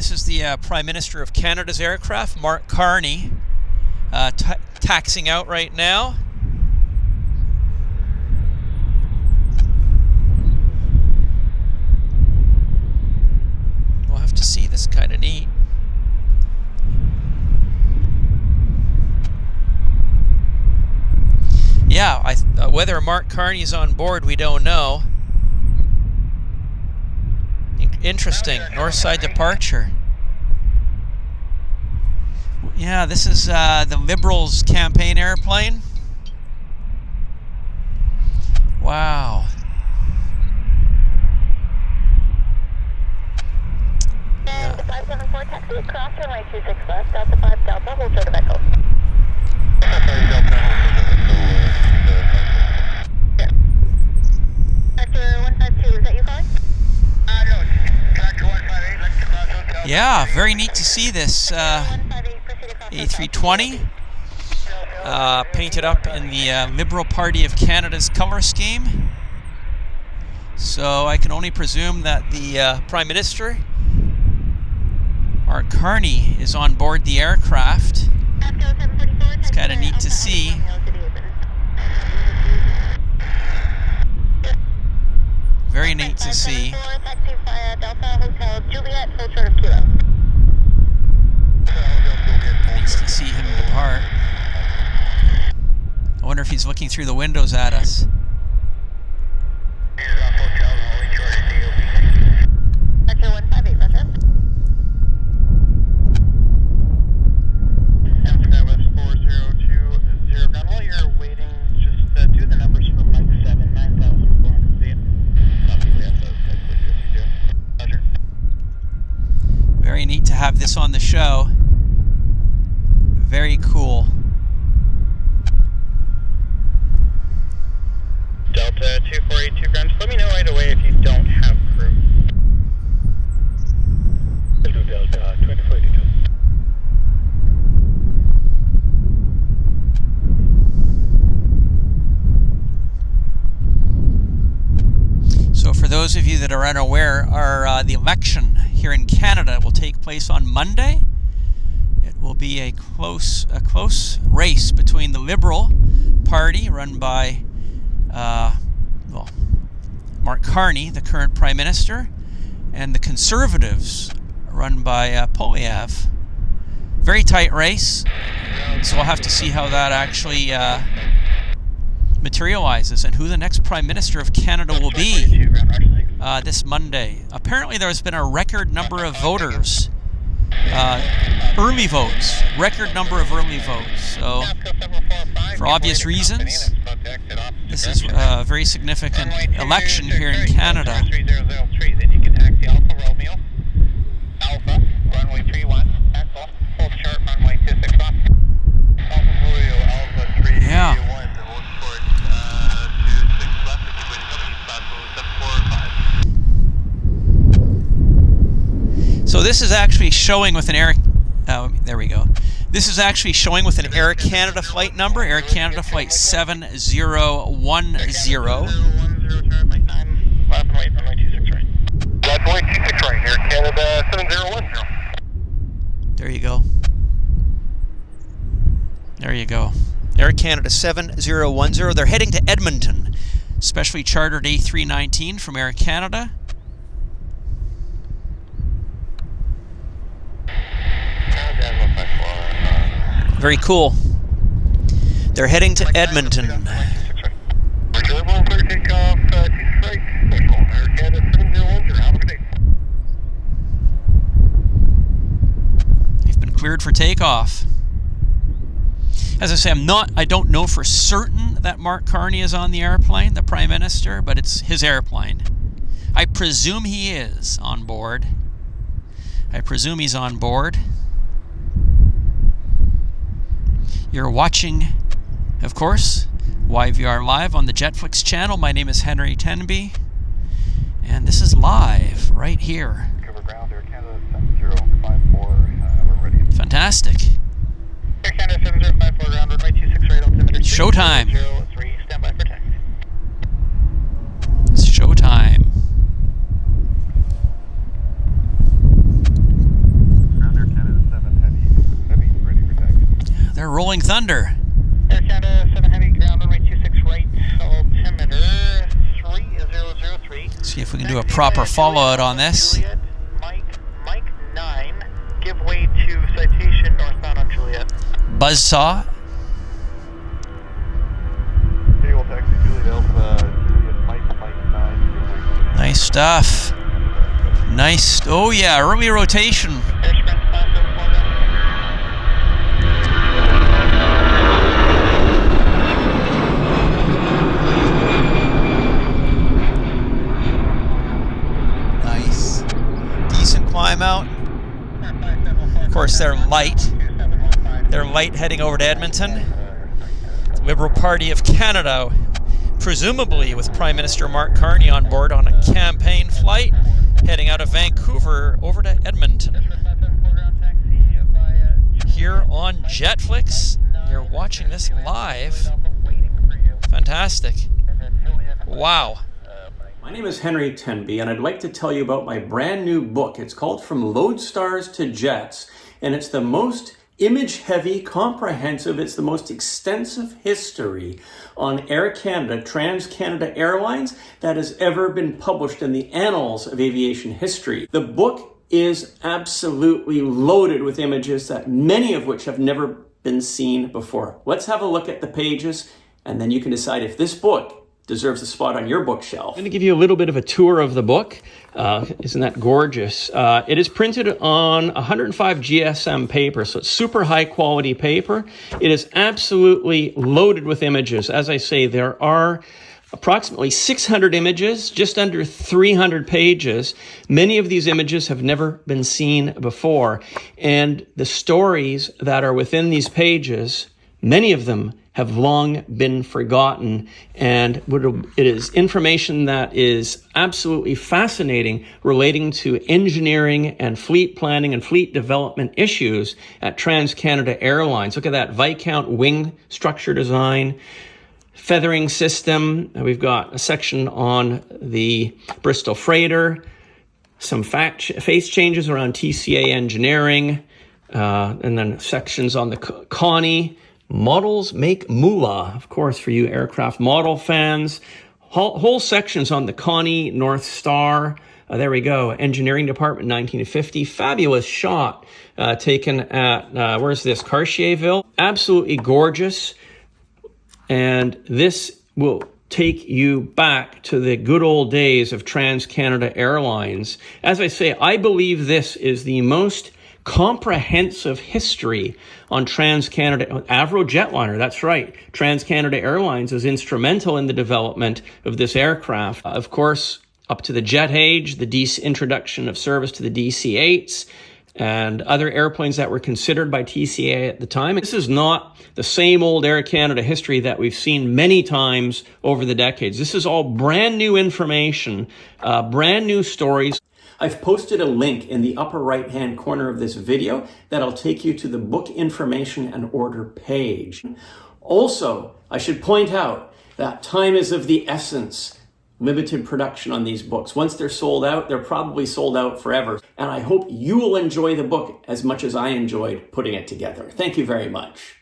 This is the Prime Minister of Canada's aircraft, Mark Carney, taxiing out right now. We'll have to see. This is kind of neat. Yeah, whether Mark Carney is on board, we don't know. Interesting. Northside departure. Yeah, this is the Liberals' campaign airplane. Wow. And 574 taxi, cross runway 26 left, Delta 5 Delta, hold short of Echo. Sector 152, is that you calling? No, Sector 158, let's cross hotel. Yeah, very neat to see this A320 painted up in the Liberal Party of Canada's color scheme. So I can only presume that the Prime Minister, Mark Carney, is on board the aircraft. It's kind of neat to see. Very neat to see. Nice to see him depart. I wonder if he's looking through the windows at us. Sector 158, Russia. West 4020 ground. While you're waiting, just do the numbers for Mike 7, 9,400 feet. Very neat to have this on the show. Very cool. Delta 2482 ground. Just let me know right away if you don't have crew. Delta 2482. So for those of you that are unaware, the election here in Canada will take place on Monday. It will be a close race between the Liberal Party, run by Mark Carney, the current Prime Minister, and the Conservatives, run by Poilievre. Very tight race, so we'll have to see how that actually materializes and who the next Prime Minister of Canada will be this Monday. Apparently there's been a record number of voters, early votes, record number of early votes. So for obvious reasons, this is a very significant election here in Canada. Then you can taxi Alpha Romeo, Alpha, runway 31, Echo, hold sharp, runway 26 left. Alpha Romeo, Alpha 3, Yeah. 1, and hold short, 26 left, if you're waiting company, spot 745. So this is actually showing with an Air. There we go. This is actually showing with an Air Canada flight number, Air Canada flight 7010. That's way 26 right, Air Canada 7010. There you go. There you go. Air Canada 7010. They're heading to Edmonton. Specially chartered A319 from Air Canada. Very cool. They're heading to Edmonton. Reserve one clear takeoff, 26 right, Air Canada 7010. Have a good day. They've been cleared for takeoff. As I say, I don't know for certain that Mark Carney is on the airplane, the Prime Minister, but it's his airplane. I presume he is on board. I presume he's on board. You're watching, of course, YVR Live on the JetFlix channel. My name is Henry Tenby, and this is live right here. Cover ground, Air Canada 7054, we're ready. Fantastic. Air Canada 7054 ground, runway 26 right, altimeter Showtime. 03, stand by for taxi. It's showtime. Rolling Thunder. Air Canada 7 Heavy, ground runway 26 right, altimeter 3003. See if we can do a proper follow-out on this. Juliet, Mike 9, give way to citation northbound on Juliet. Buzzsaw. We'll taxi Juliet Alpha, Juliet Mike 9. Nice stuff. Nice. Oh yeah, early rotation. Air Sprint class 4. Nice. Decent climb out. Of course, they're light. They're light heading over to Edmonton. The Liberal Party of Canada, presumably with Prime Minister Mark Carney on board on a campaign flight, heading out of Vancouver over to Edmonton. Here on JetFlix, you're watching this live. Fantastic. Wow. My name is Henry Tenby, and I'd like to tell you about my brand new book. It's called From Lodestars to Jets, and it's the most image-heavy, comprehensive, it's the most extensive history on Air Canada, Trans-Canada Airlines that has ever been published in the annals of aviation history. The book is absolutely loaded with images that many of which have never been seen before. Let's have a look at the pages, and then you can decide if this book deserves a spot on your bookshelf. I'm going to give you a little bit of a tour of the book. Isn't that gorgeous? It is printed on 105 GSM paper, so it's super high quality paper. It is absolutely loaded with images. As I say, there are approximately 600 images, just under 300 pages. Many of these images have never been seen before. And the stories that are within these pages, many of them have long been forgotten, and it is information that is absolutely fascinating relating to engineering and fleet planning and fleet development issues at Trans-Canada Airlines. Look at that Viscount wing structure design, feathering system. We've got a section on the Bristol Freighter, some face changes around TCA engineering, and then sections on the Connie. Models make moolah, of course, for you aircraft model fans. Whole sections on the Connie North Star. There we go. Engineering Department, 1950. Fabulous shot taken at, where's this? Cartierville. Absolutely gorgeous. And this will take you back to the good old days of Trans-Canada Airlines. As I say, I believe this is the most comprehensive history on Trans-Canada, Avro jetliner, that's right. Trans-Canada Airlines is instrumental in the development of this aircraft. Of course, up to the jet age, the introduction of service to the DC-8s, and other airplanes that were considered by TCA at the time. This is not the same old Air Canada history that we've seen many times over the decades. This is all brand new information, brand new stories. I've posted a link in the upper right-hand corner of this video that'll take you to the book information and order page. Also, I should point out that time is of the essence. Limited production on these books. Once they're sold out, they're probably sold out forever. And I hope you will enjoy the book as much as I enjoyed putting it together. Thank you very much.